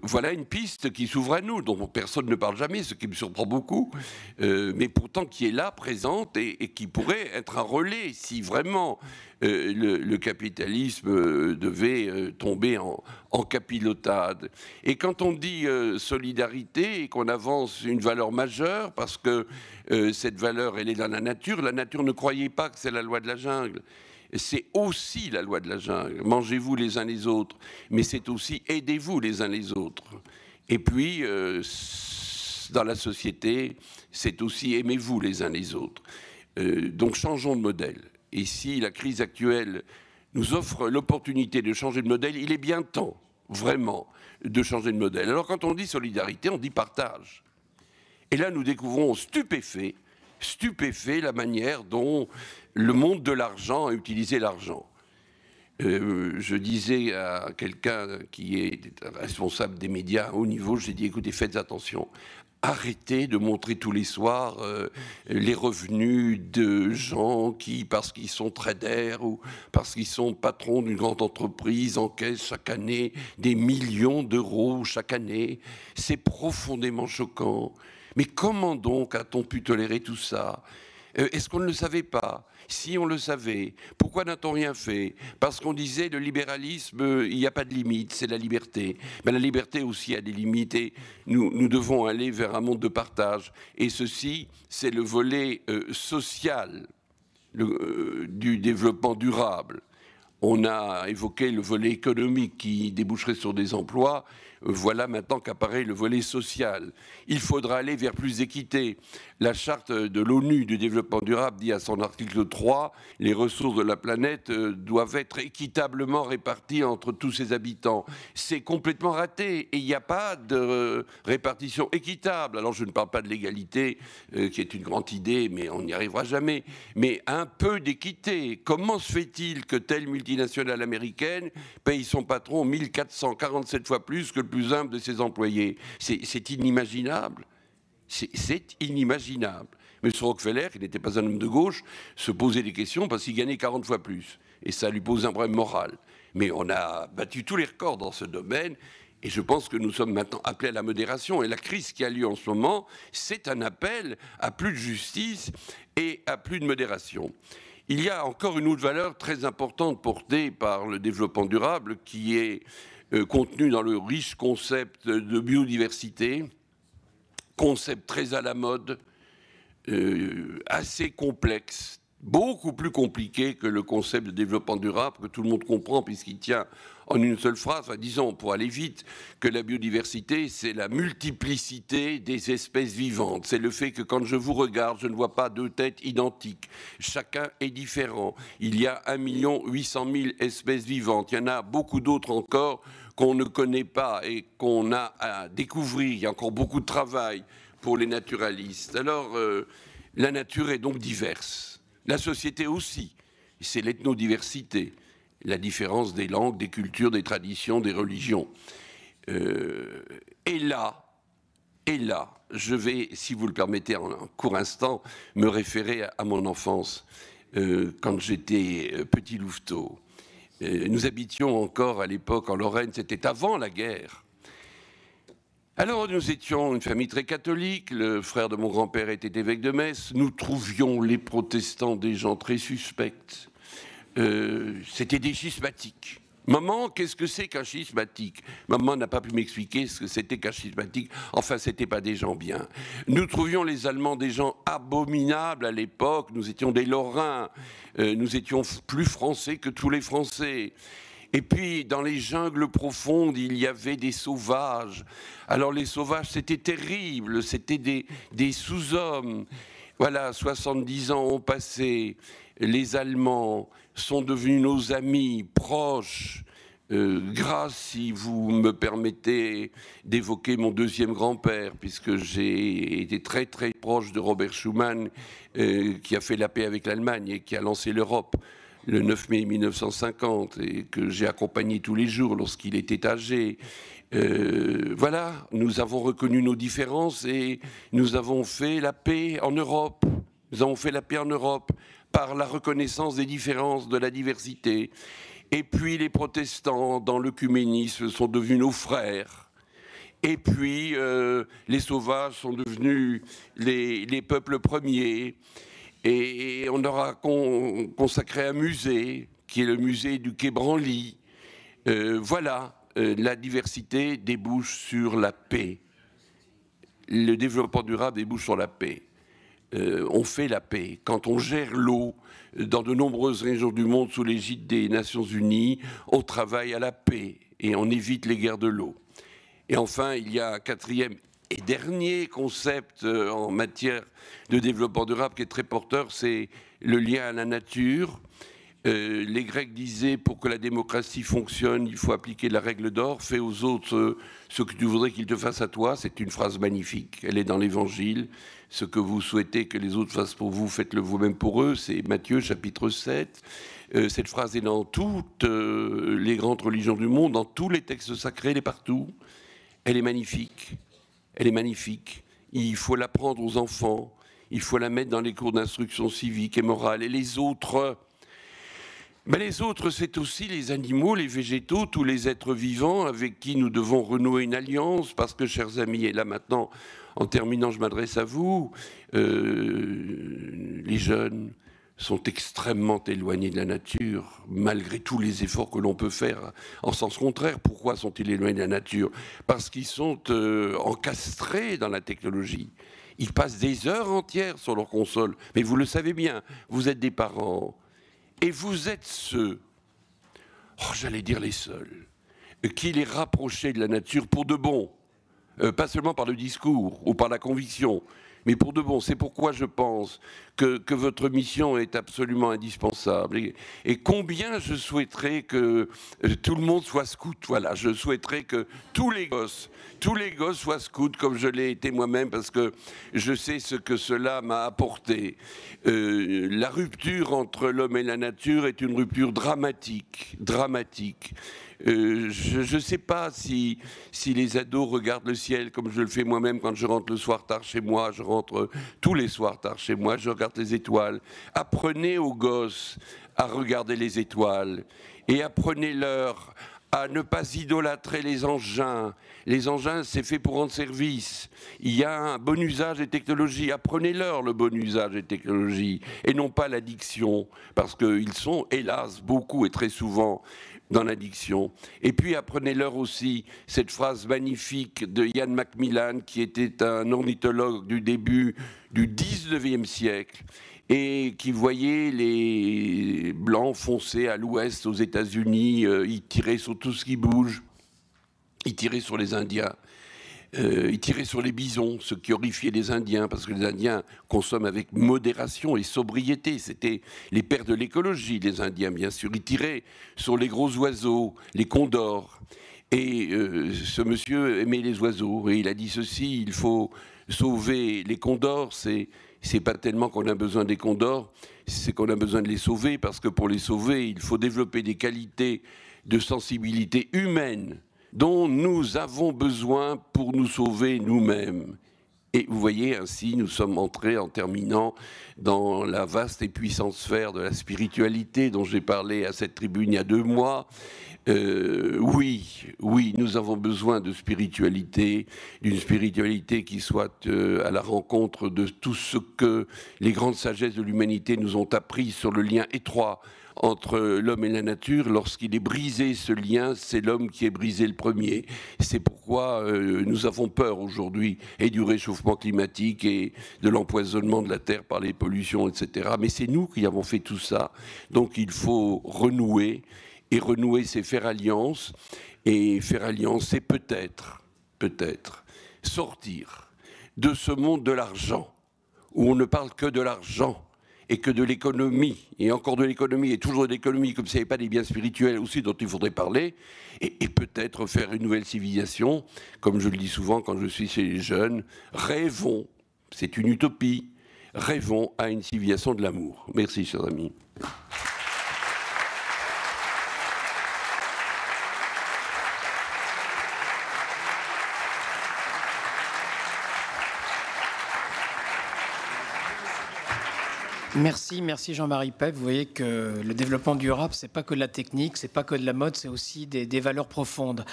Voilà une piste qui s'ouvre à nous, dont personne ne parle jamais, ce qui me surprend beaucoup, mais pourtant qui est là, présente, et qui pourrait être un relais si vraiment le capitalisme devait tomber en capilotade. Et quand on dit solidarité et qu'on avance une valeur majeure, parce que cette valeur, elle est dans la nature ne croyait pas que c'est la loi de la jungle. C'est aussi la loi de la jungle. Mangez-vous les uns les autres, mais c'est aussi aidez-vous les uns les autres. Et puis, dans la société, c'est aussi aimez-vous les uns les autres. Donc changeons de modèle. Et si la crise actuelle nous offre l'opportunité de changer de modèle, il est bien temps, vraiment, de changer de modèle. Alors quand on dit solidarité, on dit partage. Et là, nous découvrons stupéfaits la manière dont le monde de l'argent a utilisé l'argent. Je disais à quelqu'un qui est responsable des médias à haut niveau, j'ai dit, écoutez, faites attention. Arrêtez de montrer tous les soirs les revenus de gens qui, parce qu'ils sont traders ou parce qu'ils sont patrons d'une grande entreprise, encaissent chaque année des millions d'euros chaque année. C'est profondément choquant. Mais comment donc a-t-on pu tolérer tout ça ? Est-ce qu'on ne le savait pas ? Si on le savait, pourquoi n'a-t-on rien fait ? Parce qu'on disait le libéralisme, il n'y a pas de limite, c'est la liberté. Mais la liberté aussi a des limites et nous devons aller vers un monde de partage. Et ceci, c'est le volet social du développement durable. On a évoqué le volet économique qui déboucherait sur des emplois. Voilà maintenant qu'apparaît le volet social. Il faudra aller vers plus d'équité. La charte de l'ONU du développement durable dit à son article 3, les ressources de la planète doivent être équitablement réparties entre tous ses habitants. C'est complètement raté et il n'y a pas de répartition équitable. Alors je ne parle pas de l'égalité, qui est une grande idée, mais on n'y arrivera jamais. Mais un peu d'équité. Comment se fait-il que telle multinationale américaine paye son patron 1447 fois plus que le plus humble de ses employés? C'est inimaginable. C'est inimaginable. M. Rockefeller, qui n'était pas un homme de gauche, se posait des questions parce qu'il gagnait 40 fois plus. Et ça lui pose un problème moral. Mais on a battu tous les records dans ce domaine. Et je pense que nous sommes maintenant appelés à la modération. Et la crise qui a lieu en ce moment, c'est un appel à plus de justice et à plus de modération. Il y a encore une autre valeur très importante portée par le développement durable qui est contenue dans le riche concept de biodiversité, concept très à la mode, assez complexe, beaucoup plus compliqué que le concept de développement durable que tout le monde comprend puisqu'il tient en une seule phrase, enfin, disons pour aller vite, que la biodiversité c'est la multiplicité des espèces vivantes. C'est le fait que quand je vous regarde, je ne vois pas deux têtes identiques. Chacun est différent. Il y a 1 800 000 espèces vivantes. Il y en a beaucoup d'autres encore qu'on ne connaît pas et qu'on a à découvrir. Il y a encore beaucoup de travail pour les naturalistes. Alors, la nature est donc diverse. La société aussi. C'est l'ethnodiversité, la différence des langues, des cultures, des traditions, des religions. Et là, je vais, si vous le permettez, en un court instant, me référer à mon enfance, quand j'étais petit louveteau. Nous habitions encore à l'époque en Lorraine, c'était avant la guerre. Alors nous étions une famille très catholique, le frère de mon grand-père était évêque de Metz, nous trouvions les protestants des gens très suspects, c'était des schismatiques. Maman, qu'est-ce que c'est qu'un schismatique? Maman n'a pas pu m'expliquer ce que c'était qu'un schismatique. Enfin, c'était pas des gens bien. Nous trouvions les Allemands des gens abominables à l'époque. Nous étions des Lorrains. Nous étions plus français que tous les Français. Et puis, dans les jungles profondes, il y avait des sauvages. Alors, les sauvages, c'était terrible. C'était des sous-hommes. Voilà, 70 ans ont passé. Les Allemands sont devenus nos amis proches, grâce, si vous me permettez d'évoquer mon deuxième grand-père, puisque j'ai été très très proche de Robert Schuman, qui a fait la paix avec l'Allemagne et qui a lancé l'Europe le 9 mai 1950, et que j'ai accompagné tous les jours lorsqu'il était âgé. Voilà, nous avons reconnu nos différences et nous avons fait la paix en Europe. Nous avons fait la paix en Europe par la reconnaissance des différences, de la diversité. Et puis les protestants, dans l'œcuménisme, sont devenus nos frères. Et puis, les sauvages sont devenus les peuples premiers. Et on leur a consacré un musée, qui est le musée du Quai Branly. Voilà, la diversité débouche sur la paix. Le développement durable débouche sur la paix. On fait la paix. Quand on gère l'eau dans de nombreuses régions du monde sous l'égide des Nations Unies, on travaille à la paix et on évite les guerres de l'eau. Et enfin, il y a un quatrième et dernier concept en matière de développement durable qui est très porteur, c'est le lien à la nature. Les Grecs disaient, pour que la démocratie fonctionne, il faut appliquer la règle d'or, fais aux autres ce que tu voudrais qu'ils te fassent à toi. C'est une phrase magnifique, elle est dans l'Évangile. Ce que vous souhaitez que les autres fassent pour vous, faites-le vous-même pour eux. C'est Matthieu chapitre 7. Cette phrase est dans toutes les grandes religions du monde, dans tous les textes sacrés, elle est partout. Elle est magnifique. Elle est magnifique. Il faut l'apprendre aux enfants. Il faut la mettre dans les cours d'instruction civique et morale. Et les autres... Mais les autres, c'est aussi les animaux, les végétaux, tous les êtres vivants avec qui nous devons renouer une alliance, parce que, chers amis, et là maintenant, en terminant, je m'adresse à vous, les jeunes sont extrêmement éloignés de la nature, malgré tous les efforts que l'on peut faire en sens contraire. Pourquoi sont-ils éloignés de la nature? Parce qu'ils sont encastrés dans la technologie. Ils passent des heures entières sur leur console. Mais vous le savez bien, vous êtes des parents. Et vous êtes ceux, j'allais dire les seuls, qui les rapprochaient de la nature pour de bon, pas seulement par le discours ou par la conviction, mais pour de bon. C'est pourquoi je pense que votre mission est absolument indispensable. Et combien je souhaiterais que tout le monde soit scout. Voilà, je souhaiterais que tous les gosses soient scouts, comme je l'ai été moi-même, parce que je sais ce que cela m'a apporté. La rupture entre l'homme et la nature est une rupture dramatique. Je ne sais pas si les ados regardent le ciel comme je le fais moi-même quand je rentre le soir tard chez moi. Je rentre tous les soirs tard chez moi, je regarde les étoiles. Apprenez aux gosses à regarder les étoiles et apprenez-leur à ne pas idolâtrer les engins. Les engins, c'est fait pour rendre service. Il y a un bon usage des technologies. Apprenez-leur le bon usage des technologies et non pas l'addiction, parce qu'ils sont, hélas, beaucoup et très souvent dans l'addiction. Et puis apprenez-leur aussi cette phrase magnifique de Ian Macmillan, qui était un ornithologue du début du 19e siècle et qui voyait les blancs foncer à l'ouest aux États-Unis, ils tiraient sur tout ce qui bouge, ils tiraient sur les Indiens. Ils tiraient sur les bisons, ce qui horrifiait les Indiens, parce que les Indiens consomment avec modération et sobriété. C'était les pères de l'écologie, les Indiens, bien sûr. Ils tiraient sur les gros oiseaux, les condors. Et ce monsieur aimait les oiseaux. Et il a dit ceci, il faut sauver les condors. C'est pas tellement qu'on a besoin des condors, c'est qu'on a besoin de les sauver, parce que pour les sauver, il faut développer des qualités de sensibilité humaine dont nous avons besoin pour nous sauver nous-mêmes. Et vous voyez, ainsi, nous sommes entrés, en terminant, dans la vaste et puissante sphère de la spiritualité dont j'ai parlé à cette tribune il y a 2 mois. Oui, nous avons besoin de spiritualité, d'une spiritualité qui soit à la rencontre de tout ce que les grandes sagesses de l'humanité nous ont appris sur le lien étroit entre l'homme et la nature. Lorsqu'il est brisé ce lien, c'est l'homme qui est brisé le premier. C'est pourquoi nous avons peur aujourd'hui et du réchauffement climatique et de l'empoisonnement de la terre par les pollutions, etc. Mais c'est nous qui avons fait tout ça. Donc il faut renouer. Et renouer, c'est faire alliance. Et faire alliance, c'est peut-être sortir de ce monde de l'argent, où on ne parle que de l'argent et que de l'économie, et encore de l'économie, et toujours de l'économie, comme s'il n'y avait pas des biens spirituels aussi dont il faudrait parler, et peut-être faire une nouvelle civilisation, comme je le dis souvent quand je suis chez les jeunes, rêvons, c'est une utopie, rêvons à une civilisation de l'amour. Merci, chers amis. Merci Jean-Marie Pep. Vous voyez que le développement durable, c'est pas que de la technique, c'est pas que de la mode, c'est aussi des valeurs profondes.